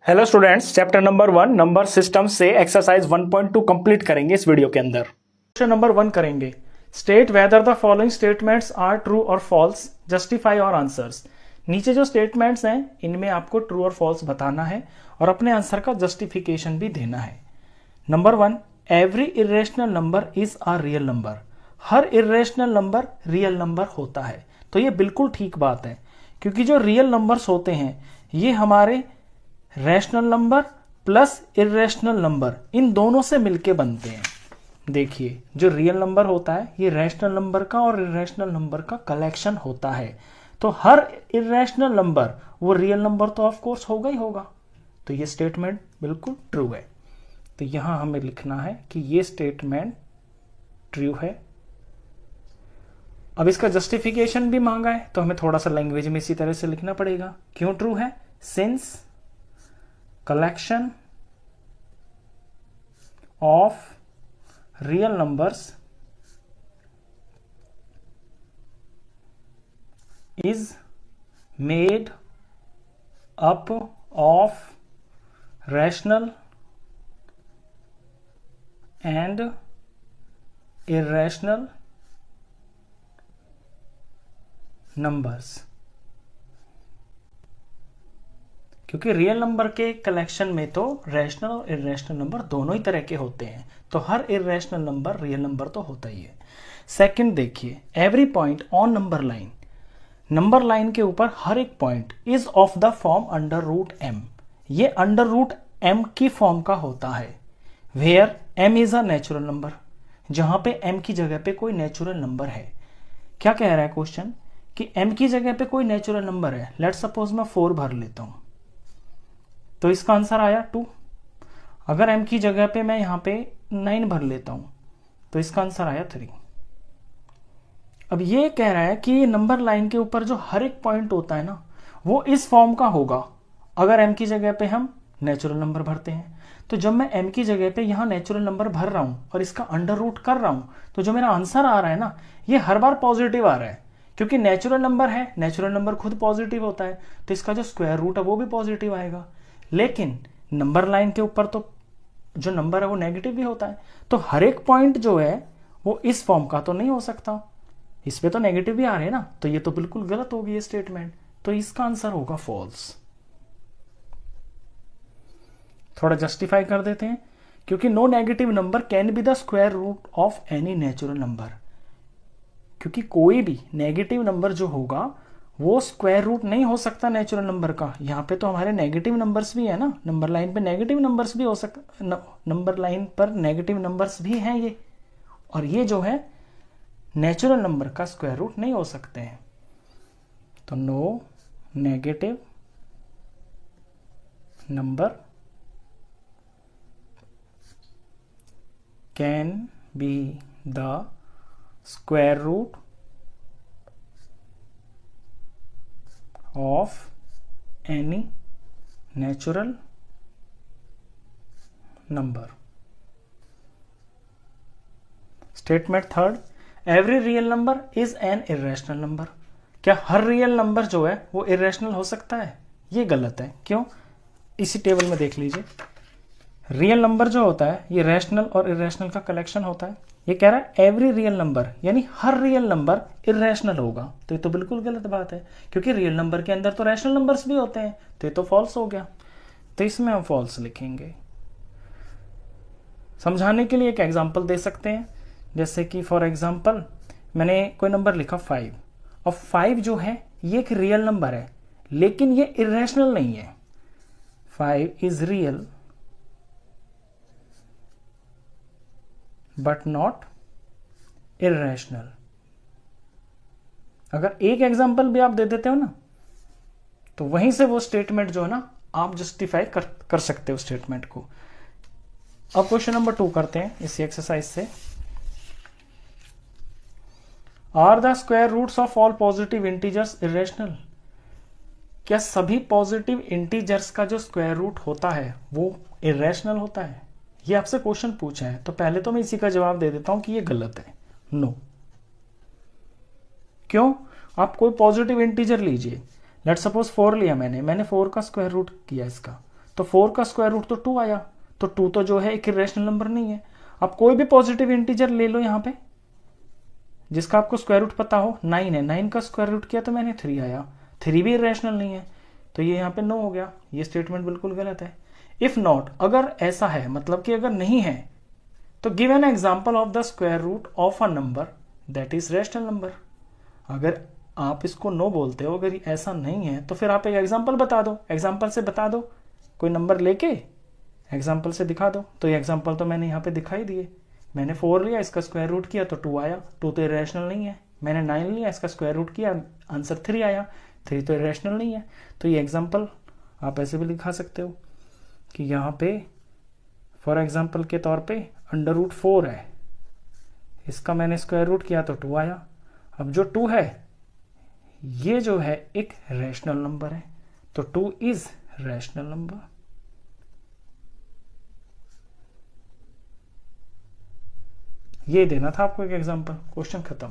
Hello students, chapter number 1 number system से exercise 1.2 complete करेंगे इस वीडियो के अंदर। क्वेश्चन नंबर 1 करेंगे। State whether the following statements are true और फॉल्स, जस्टिफाई और आंसर्स। नीचे जो स्टेटमेंट्स हैं इनमें आपको ट्रू और फॉल्स बताना है और अपने आंसर का जस्टिफिकेशन भी देना है। Number 1, every irrational number is a real number. Her irrational number real number होता है। तो ये बिल्कुल ठीक बात है, क्योंकि जो रियल नंबर्स होते हैं ये हमारे rational number plus irrational number in दोनों से मिलके बनते हैं। देखिए, जो रियल नंबर होता है ये रैशनल नंबर का और इरेशनल नंबर का कलेक्शन होता है। तो हर इरेशनल नंबर वो रियल नंबर तो ऑफ कोर्स होगा ही होगा। तो ये स्टेटमेंट बिल्कुल ट्रू है। तो यहां हमें लिखना है कि ये स्टेटमेंट ट्रू है। अब इसका जस्टिफिकेशन भी मांगा है तो हमें थोड़ा सा लैंग्वेज में इसी तरह से लिखना पड़ेगा। क्यों ट्रू है? Since collection of real numbers is made up of rational and irrational numbers। क्योंकि रियल नंबर के कलेक्शन में तो रैशनल और इरेशनल नंबर दोनों ही तरह के होते हैं, तो हर इरेशनल नंबर रियल नंबर तो होता ही है। सेकंड देखिए, every point on number line, number line के ऊपर हर एक point is of the form under root m. ये अंडर रूट एम की फॉर्म का होता है। Where m is a natural number, जहां पे एम की जगह पे कोई नेचुरल नंबर है। क्या कह रहा है क्वेश्चन कि एम की जगह पे कोई नेचुरल नंबर है। लेट्स सपोज मैं 4 भर लेता हूं तो इसका आंसर आया 2। अगर m की जगह पे मैं यहां पे 9 भर लेता हूं तो इसका आंसर आया 3। अब ये कह रहा है कि नंबर लाइन के ऊपर जो हर एक पॉइंट होता है ना वो इस फॉर्म का होगा अगर m की जगह पे हम नेचुरल नंबर भरते हैं। तो जब मैं m की जगह पे यहां नेचुरल नंबर भर रहा हूं और इसका अंडर रूट कर रहा हूं तो जो मेरा आंसर आ रहा है ना ये हर बार पॉजिटिव आ रहा है, क्योंकि नेचुरल नंबर है, नेचुरल नंबर खुद पॉजिटिव होता है तो इसका जो स्क्वायर रूट है वो भी पॉजिटिव आएगा। लेकिन नंबर लाइन के ऊपर तो जो नंबर है वो नेगेटिव भी होता है, तो हर एक पॉइंट जो है वो इस फॉर्म का तो नहीं हो सकता, इस पे तो नेगेटिव भी आ रहे हैं ना, तो ये तो बिल्कुल गलत होगी ये स्टेटमेंट। तो इसका आंसर होगा फॉल्स। थोड़ा जस्टिफाई कर देते हैं, क्योंकि no negative number can be the square root of any natural number. क्योंकि कोई भी नेगेटिव नंबर जो होगा वो स्क्वायर रूट नहीं हो सकता नेचुरल नंबर का। यहाँ पे तो हमारे नेगेटिव नंबर्स भी है ना, नंबर लाइन पे नेगेटिव नंबर्स भी हो नंबर लाइन पर नेगेटिव नंबर्स भी हैं ये, और ये जो है नेचुरल नंबर का स्क्वायर रूट नहीं हो सकते हैं। तो no negative number can be the square root of any natural number। Statement third, every real number is an irrational number. क्या हर रियल नंबर जो है वो इरेशनल हो सकता है? ये गलत है। क्यों? इसी टेबल में देख लीजिए, रियल नंबर जो होता है ये रैशनल और इरेशनल का कलेक्शन होता है। ये कह रहा है एवरी रियल नंबर, यानी हर रियल नंबर इरेशनल होगा। तो ये तो बिल्कुल गलत बात है, क्योंकि रियल नंबर के अंदर तो रैशनल नंबर्स भी होते हैं, तो ये तो फॉल्स हो गया। तो इसमें हम फॉल्स लिखेंगे। समझाने के लिए एक एग्जांपल दे सकते हैं, जैसे कि फॉर एग्जांपल मैंने कोई नंबर लिखा 5, और 5 जो है ये एक रियल नंबर है लेकिन ये इरेशनल नहीं है। 5 is real but not irrational. अगर एक एग्जांपल भी आप दे देते हो ना तो वहीं से वो स्टेटमेंट जो है ना आप जस्टिफाई कर सकते हो स्टेटमेंट को। अब क्वेश्चन नंबर 2 करते हैं इसी एक्सरसाइज से। Are the square roots of all positive integers irrational. क्या सभी पॉजिटिव इंटीजर्स का जो स्क्वायर रूट होता है वो इरेशनल होता है? ये आपसे क्वेश्चन पूछा है, तो पहले तो मैं इसी का जवाब दे देता हूं कि ये गलत है, नो। क्यों? आप कोई पॉजिटिव इंटीजर लीजिए, लेट सपोज 4 लिया मैंने 4 का स्क्वायर रूट किया इसका, तो 4 का स्क्वायर रूट तो 2 आया, तो 2 तो जो है एक इरेशनल नंबर नहीं है। अब कोई भी पॉजिटिव इंटीजर ले लो यहाँ पे जिसका आपको स्क्वायर रूट पता हो। 9 है, 9 का स्क्वायर रूट किया तो मैंने 3 आया, 3 भी इरेशनल नहीं है, तो ये यहाँ पे 9 हो गया। ये स्टेटमेंट बिल्कुल गलत है। इफ नॉट, अगर ऐसा है मतलब कि अगर नहीं है, तो give an example of the square root of a number that is rational number. अगर आप इसको नो बोलते हो, अगर ऐसा नहीं है, तो फिर आप एक एग्जाम्पल बता दो, एग्जाम्पल से बता दो, कोई नंबर लेके एग्जाम्पल से दिखा दो। तो ये एग्जाम्पल तो मैंने यहाँ पे दिखाई दिए। मैंने 4 लिया, इसका स्क्वायर रूट किया तो 2 आया, 2 तो इरेशनल नहीं है। मैंने 9 लिया, इसका स्क्वायर रूट किया, आंसर 3 आया, 3 तो इरेशनल नहीं है। तो ये एग्जाम्पल आप ऐसे भी दिखा सकते हो कि यहाँ पे फॉर एग्जाम्पल के तौर पे √4 है, इसका मैंने स्क्वायर रूट किया तो 2 आया। अब जो 2 है ये जो है एक रैशनल नंबर है, तो 2 इज रैशनल नंबर। ये देना था आपको एक एग्जांपल, क्वेश्चन खत्म।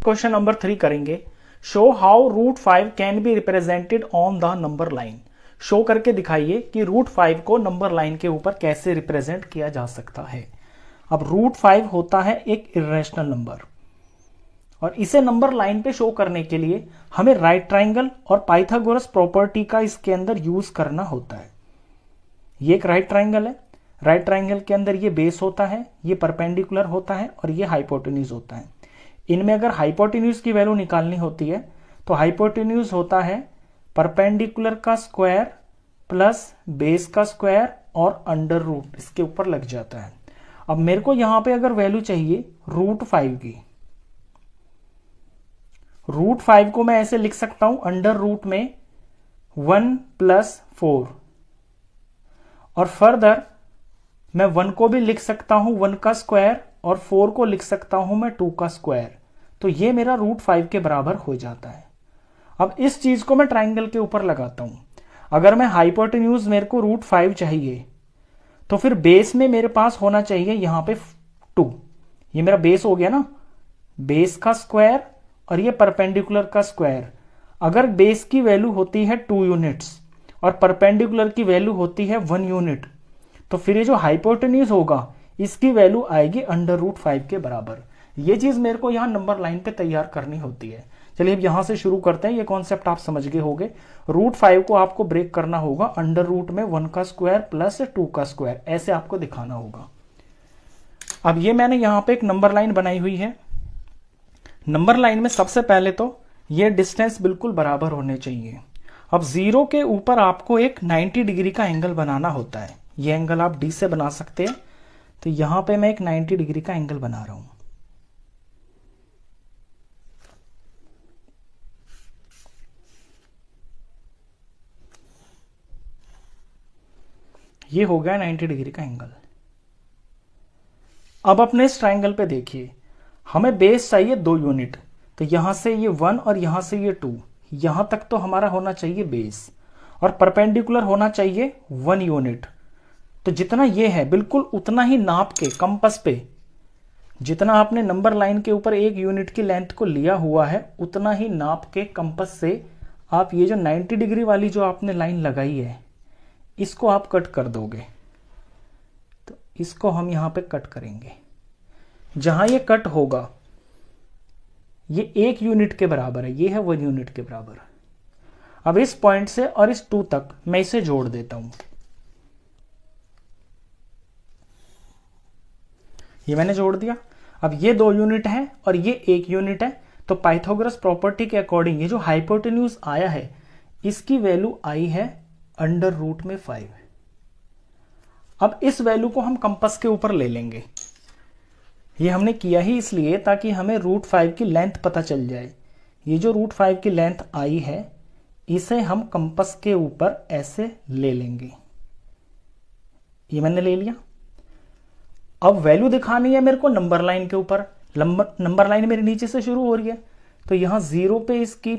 क्वेश्चन नंबर 3 करेंगे। Show how √5 can be represented on the number line. Show करके दिखाइए कि √5 को नंबर लाइन के ऊपर कैसे रिप्रेजेंट किया जा सकता है। अब √5 होता है एक इरेशनल नंबर, और इसे नंबर लाइन पे शो करने के लिए हमें राइट ट्राइंगल और पाइथागोरस प्रॉपर्टी का इसके अंदर यूज करना होता है। ये एक राइट ट्राइंगल है, राइट ट्राइंगल के अंदर ये बेस होता है, ये परपेंडिकुलर होता है और ये हाइपोटेन्यूज होता है। इनमें अगर हाइपोटेन्यूज की वैल्यू निकालनी होती है तो हाइपोटेन्यूज होता है परपेंडिकुलर का स्क्वायर प्लस बेस का स्क्वायर और अंडर रूट इसके ऊपर लग जाता है। अब मेरे को यहां पे अगर वैल्यू चाहिए √5 की, √5 को मैं ऐसे लिख सकता हूं अंडर रूट में 1 + 4, और फर्दर मैं 1 को भी लिख सकता हूं 1 का स्क्वायर, और 4 को लिख सकता हूं मैं 2 का स्क्वायर। तो ये मेरा √5 के बराबर हो जाता है। अब इस चीज को मैं ट्राइंगल के ऊपर लगाता हूं। अगर मैं हाइपोटेन्यूज मेरे को √5 चाहिए, तो फिर बेस में मेरे पास होना चाहिए यहां पे 2। ये मेरा बेस हो गया ना, बेस का स्क्वायर और ये परपेंडिकुलर का स्क्वायर। अगर बेस की वैल्यू होती है 2 यूनिट्स और परपेंडिकुलर की वैल्यू होती है 1 यूनिट, तो फिर ये जो हाइपोटेन्यूज होगा इसकी वैल्यू आएगी अंडर √5 के बराबर। ये चीज मेरे को यहां नंबर लाइन पे तैयार करनी होती है। चलिए अब यहां से शुरू करते हैं। ये कॉन्सेप्ट आप समझ गए होंगे। √5 को आपको ब्रेक करना होगा अंडर रूट में 1 का स्क्वायर प्लस 2 का स्क्वायर, ऐसे आपको दिखाना होगा। अब ये मैंने यहां पे एक नंबर लाइन बनाई हुई है। नंबर लाइन में सबसे पहले तो ये डिस्टेंस बिल्कुल बराबर होने चाहिए। अब 0 के ऊपर आपको एक 90 डिग्री का एंगल बनाना होता है। ये एंगल आप डी से बना सकते हैं। तो यहां पे मैं एक 90 डिग्री का एंगल बना रहा हूं। ये हो गया 90 डिग्री का एंगल। अब अपने इस ट्राइंगल पे देखिए, हमें बेस चाहिए 2 यूनिट, तो यहां से ये 1 और यहां से ये 2, यहां तक तो हमारा होना चाहिए बेस, और परपेंडिकुलर होना चाहिए 1 यूनिट। तो जितना ये है बिल्कुल उतना ही नाप के कंपास पे, जितना आपने नंबर लाइन के ऊपर 1 यूनिट की लेंथ को लिया हुआ है, उतना ही नाप के कंपास से आप ये जो 90 डिग्री वाली जो आपने लाइन लगाई है इसको आप कट कर दोगे। तो इसको हम यहां पे कट करेंगे। जहां ये कट होगा ये 1 यूनिट के बराबर है, ये है 1 यूनिट के बराबर। अब इस पॉइंट से और इस 2 तक मैं इसे जोड़ देता हूं। ये मैंने जोड़ दिया। अब ये 2 यूनिट है और ये 1 यूनिट है, तो पाइथागोरस प्रॉपर्टी के अकॉर्डिंग ये जो हाइपोटेन्यूज आया है इसकी वैल्यू आई है अंडर रूट में 5। अब इस वैल्यू को हम कंपास के ऊपर ले लेंगे। ये हमने किया ही इसलिए ताकि हमें √5 की लेंथ पता चल जाए। ये जो √5 की लेंथ आई है इसे हम कंपास के ऊपर ऐसे ले लेंगे। ये मैंने ले लिया। अब वैल्यू दिखानी है मेरे को नंबर लाइन के ऊपर। नंबर लाइन मेरे नीचे से शुरू हो रही है, तो यहां 0 पे इसकी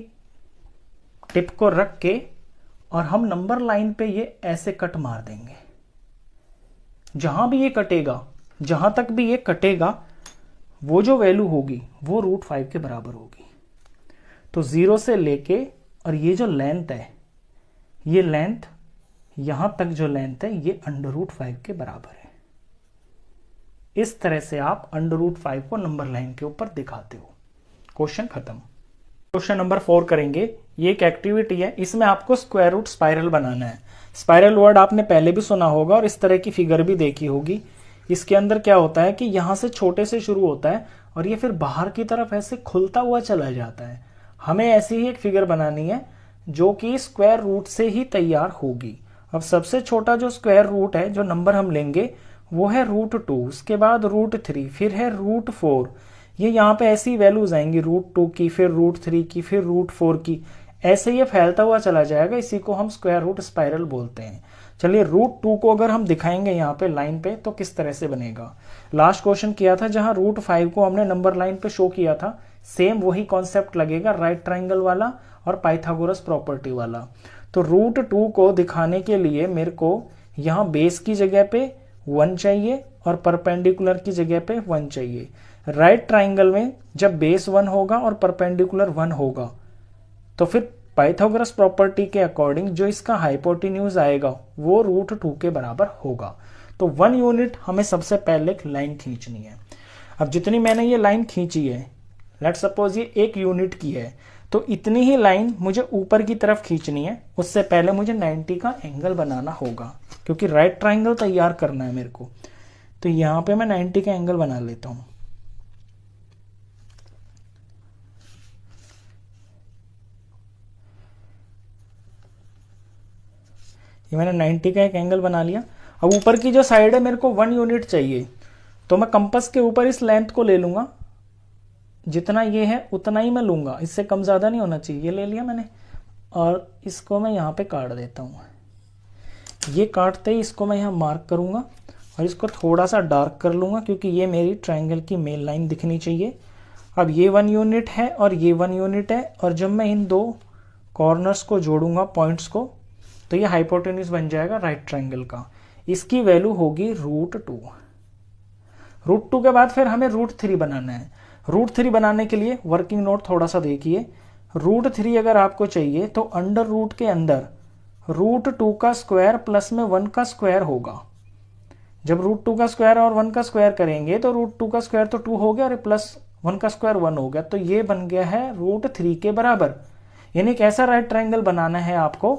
टिप को रख के और हम नंबर लाइन पे ये ऐसे कट मार देंगे। जहां भी ये कटेगा, जहां तक भी ये कटेगा, वो जो वैल्यू होगी वो √5 के बराबर होगी। तो 0 से लेके और ये जो लेंथ है, ये लेंथ यहां तक जो लेंथ है ये √5 के बराबर है। इस तरह से आप √5 को नंबर लाइन के ऊपर दिखाते हो। क्वेश्चन खत्म। क्वेश्चन नंबर 4 करेंगे। ये एक एक्टिविटी है, इसमें आपको स्क्वायर रूट स्पाइरल बनाना है। स्पाइरल वर्ड आपने पहले भी सुना होगा और इस तरह की फिगर भी देखी होगी। इसके अंदर क्या होता है कि यहां से छोटे से शुरू होता है और ये फिर बाहर की तरफ ऐसे खुलता हुआ चला जाता है। हमें ऐसी ही एक फिगर बनानी है जो कि स्क्वायर रूट से ही तैयार होगी। अब सबसे छोटा जो स्क्वायर रूट है, जो नंबर हम लेंगे वो है √2, उसके बाद √3, फिर है √4। ये यहाँ पे ऐसी वैल्यूज आएंगी √2 की, फिर √3 की, फिर √4 की, ऐसे ये फैलता हुआ चला जाएगा। इसी को हम स्क्वायर रूट स्पाइरल बोलते हैं। चलिए √2 को अगर हम दिखाएंगे यहाँ पे लाइन पे तो किस तरह से बनेगा। लास्ट क्वेश्चन किया था जहां √5 को हमने नंबर लाइन पे शो किया था, सेम वही कॉन्सेप्ट लगेगा, राइट ट्राइंगल वाला और पाइथागोरस प्रॉपर्टी वाला। तो √2 को दिखाने के लिए मेरे को यहाँ बेस की जगह पे 1 चाहिए और परपेंडिकुलर की जगह पे 1 चाहिए। राइट ट्राइंगल में जब बेस 1 होगा और परपेंडिकुलर 1 होगा तो फिर पाइथागोरस प्रॉपर्टी के अकॉर्डिंग जो इसका हाइपोटेन्यूज आएगा वो √2 के बराबर होगा। तो 1 यूनिट हमें सबसे पहले एक लाइन खींचनी है। अब जितनी मैंने ये लाइन खींची है, लेट्स सपोज ये 1 यूनिट की है, तो इतनी ही लाइन मुझे ऊपर की तरफ खींचनी है। उससे पहले मुझे 90 का एंगल बनाना होगा क्योंकि राइट ट्राइंगल तैयार करना है मेरे को। तो यहां पे मैं 90 का एंगल बना लेता हूं। ये मैंने 90 का एक एंगल बना लिया। अब ऊपर की जो साइड है मेरे को 1 यूनिट चाहिए, तो मैं कंपास के ऊपर इस लेंथ को ले लूंगा, जितना ये है उतना ही मैं लूंगा, इससे कम ज्यादा नहीं होना चाहिए। ये ले लिया मैंने और इसको मैं यहाँ पे काट देता हूँ। ये काटते ही इसको मैं यहाँ मार्क करूंगा और इसको थोड़ा सा डार्क कर लूंगा क्योंकि ये मेरी ट्राइंगल की मेन लाइन दिखनी चाहिए। अब ये 1 यूनिट है और ये 1 यूनिट है, और जब मैं इन दो कॉर्नर्स को जोड़ूंगा, पॉइंट्स को, तो ये हाइपोटेन्यूज बन जाएगा राइट ट्राइंगल का। इसकी वैल्यू होगी √2। √2 के बाद फिर हमें √3 बनाना है। √3 बनाने के लिए वर्किंग नोट थोड़ा सा देखिए। √3 अगर आपको चाहिए तो अंडर रूट के अंदर √2 का स्क्वायर प्लस में 1 का स्क्वायर होगा। जब √2 का स्क्वायर और 1 का स्क्वायर करेंगे तो √2 का स्क्वायर तो 2 हो गया और प्लस 1 का स्क्वायर 1 हो गया, तो ये बन गया है √3 के बराबर। यानी एक ऐसा राइट ट्राइंगल बनाना है आपको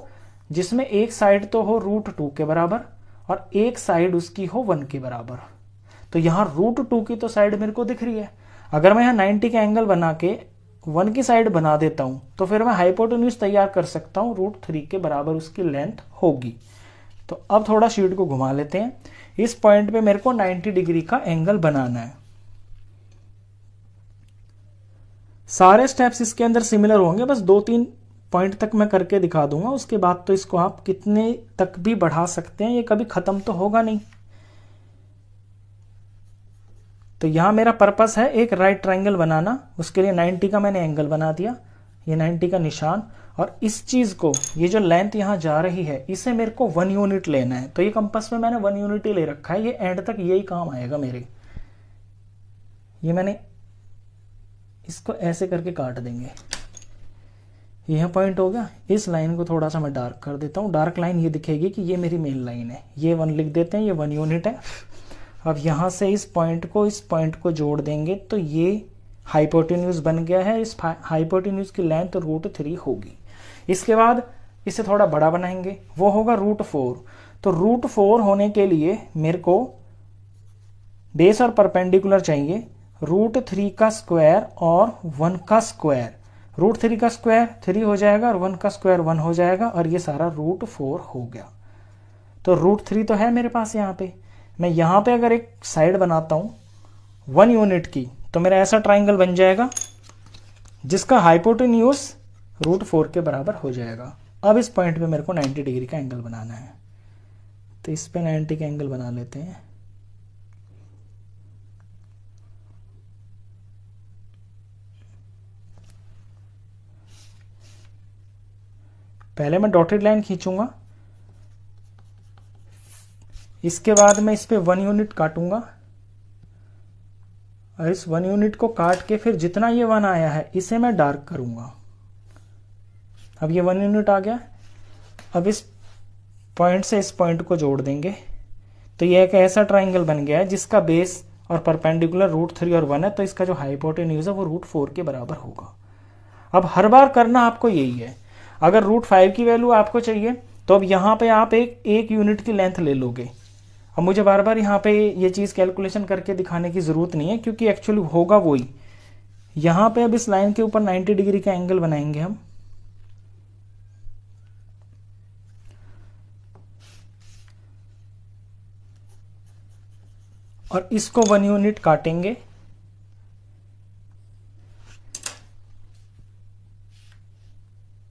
जिसमें एक साइड तो हो √2 के बराबर और एक साइड उसकी हो 1 के बराबर। तो यहाँ √2 की तो साइड मेरे को दिख रही है। अगर मैं यहाँ 90 का एंगल बना के 1 की साइड बना देता हूं तो फिर मैं हाइपोटेन्यूज तैयार कर सकता हूं, √3 के बराबर उसकी लेंथ होगी। तो अब थोड़ा शीट को घुमा लेते हैं। इस पॉइंट पे मेरे को 90 डिग्री का एंगल बनाना है। सारे स्टेप्स इसके अंदर सिमिलर होंगे, बस 2-3 पॉइंट तक मैं करके दिखा दूंगा। उसके बाद तो इसको आप कितने तक भी बढ़ा सकते हैं, ये कभी खत्म तो होगा नहीं। तो यहां मेरा पर्पस है एक राइट ट्राइंगल बनाना, उसके लिए 90 का मैंने एंगल बना दिया, ये 90 का निशान। और इस चीज को, ये जो लेंथ यहां जा रही है, इसे मेरे को 1 यूनिट लेना है। तो ये कंपास में मैंने 1 यूनिट ही ले रखा है, ये एंड तक यही काम आएगा मेरे। ये मैंने इसको ऐसे करके काट देंगे, यह पॉइंट हो गया। इस लाइन को थोड़ा सा मैं डार्क कर देता हूं। डार्क लाइन ये दिखेगी कि ये मेरी मेन लाइन है। ये 1 लिख देते हैं, ये 1 यूनिट है। अब यहां से इस पॉइंट को जोड़ देंगे तो ये हाइपोटेन्यूज बन गया है। इस हाइपोटेन्यूज की लेंथ √3 होगी। इसके बाद इसे थोड़ा बड़ा बनाएंगे, वो होगा √4। तो √4 होने के लिए मेरे को बेस और परपेंडिकुलर चाहिए, √3 का स्क्वायर और 1 का स्क्वायर। √3 का स्क्वायर 3 हो जाएगा और 1 का स्क्वायर 1 हो जाएगा और ये सारा √4 हो गया। तो √3 तो है मेरे पास यहाँ पे। मैं यहाँ पे अगर एक साइड बनाता हूं 1 यूनिट की, तो मेरा ऐसा ट्राइंगल बन जाएगा जिसका हाइपोटेन्यूज √4 के बराबर हो जाएगा। अब इस पॉइंट पे मेरे को 90 डिग्री का एंगल बनाना है, तो इस पे 90 का एंगल बना लेते हैं। पहले मैं डॉटेड लाइन खींचूंगा, इसके बाद मैं इस पे 1 यूनिट काटूंगा और इस 1 यूनिट को काट के फिर जितना ये 1 आया है इसे मैं डार्क करूंगा। अब ये 1 यूनिट आ गया। अब इस पॉइंट से इस पॉइंट को जोड़ देंगे तो ये एक ऐसा ट्राइंगल बन गया है जिसका बेस और परपेंडिकुलर √3 और 1 है, तो इसका जो हाइपोटेन्यूज है वो √4 के बराबर होगा। अब हर बार करना आपको यही है। अगर √5 की वैल्यू आपको चाहिए तो अब यहाँ पे आप एक यूनिट की लेंथ ले लोगे। अब मुझे बार बार यहाँ पे ये चीज़ कैलकुलेशन करके दिखाने की ज़रूरत नहीं है क्योंकि एक्चुअली होगा वही। यहाँ पे अब इस लाइन के ऊपर 90 डिग्री का एंगल बनाएंगे हम, और इसको 1 यूनिट काटेंगे।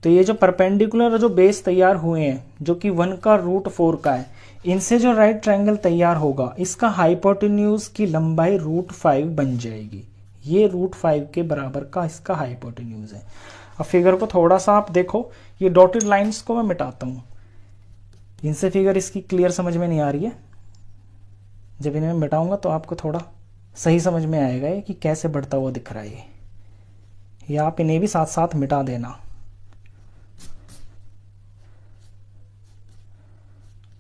तो ये जो परपेंडिकुलर और जो बेस तैयार हुए हैं जो कि 1 का √4 का है, इनसे जो राइट ट्रायंगल तैयार होगा इसका हाइपोटेन्यूज की लंबाई √5 बन जाएगी। ये √5 के बराबर का इसका हाइपोटेन्यूज है। अब फिगर को थोड़ा सा आप देखो, ये डॉटेड लाइंस को मैं मिटाता हूँ, इनसे फिगर इसकी क्लियर समझ में नहीं आ रही है। जब इन्हें मैं मिटाऊंगा तो आपको थोड़ा सही समझ में आएगा ये कि कैसे बढ़ता हुआ दिख रहा है ये आप इन्हें भी साथ साथ मिटा देना।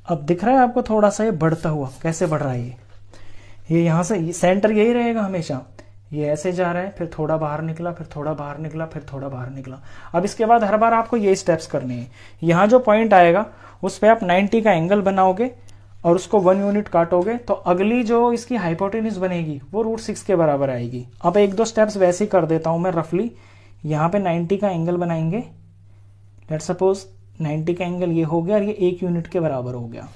अब दिख रहा है आपको थोड़ा सा ये बढ़ता हुआ कैसे बढ़ रहा है ये यहाँ से सेंटर यही रहेगा हमेशा, ये ऐसे जा रहा है, फिर थोड़ा बाहर निकला, फिर थोड़ा बाहर निकला, फिर थोड़ा बाहर निकला। अब इसके बाद हर बार आपको ये स्टेप्स करने हैं। यहाँ जो पॉइंट आएगा उस पर आप 90 का एंगल बनाओगे और उसको 1 यूनिट काटोगे तो अगली जो इसकी हाइपोटेन्यूज बनेगी वो √6 के बराबर आएगी। अब 1-2 स्टेप्स वैसे ही कर देता हूँ मैं रफली। यहाँ पे 90 का एंगल बनाएंगे, लेट सपोज 90 का एंगल ये हो गया और ये 1 यूनिट के बराबर हो गया।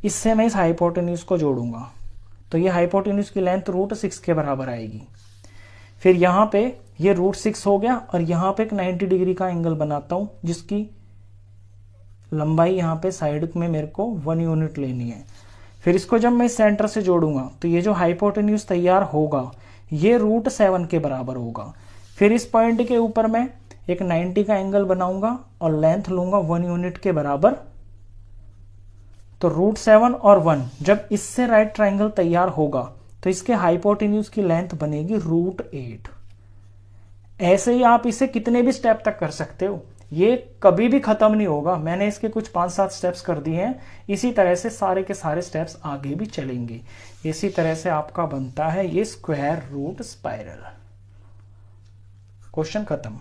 इससे मैं इस हाइपोटेन्यूज को जोड़ूंगा तो ये हाइपोटेन्यूज की लेंथ √6 के बराबर आएगी। फिर यहाँ पे ये √6 हो गया और यहाँ पे एक 90 डिग्री का एंगल बनाता हूँ जिसकी लंबाई यहाँ पे साइड में मेरे को 1 यूनिट लेनी है। फिर इसको जब मैं सेंटर से जोड़ूंगा तो ये जो हाइपोटेन्यूज तैयार होगा ये √7 के बराबर होगा। फिर इस पॉइंट के ऊपर मैं एक 90 का एंगल बनाऊंगा और लेंथ लूंगा 1 यूनिट के बराबर। तो √7 और 1 जब इससे राइट ट्रायंगल तैयार होगा तो इसके हाइपोटेन्यूज की लेंथ बनेगी √8। ऐसे ही आप इसे कितने भी स्टेप तक कर सकते हो, ये कभी भी खत्म नहीं होगा। मैंने इसके कुछ 5-7 स्टेप्स कर दिए हैं, इसी तरह से सारे के सारे स्टेप्स आगे भी चलेंगे। इसी तरह से आपका बनता है ये स्क्वायर रूट स्पाइरल। क्वेश्चन खत्म।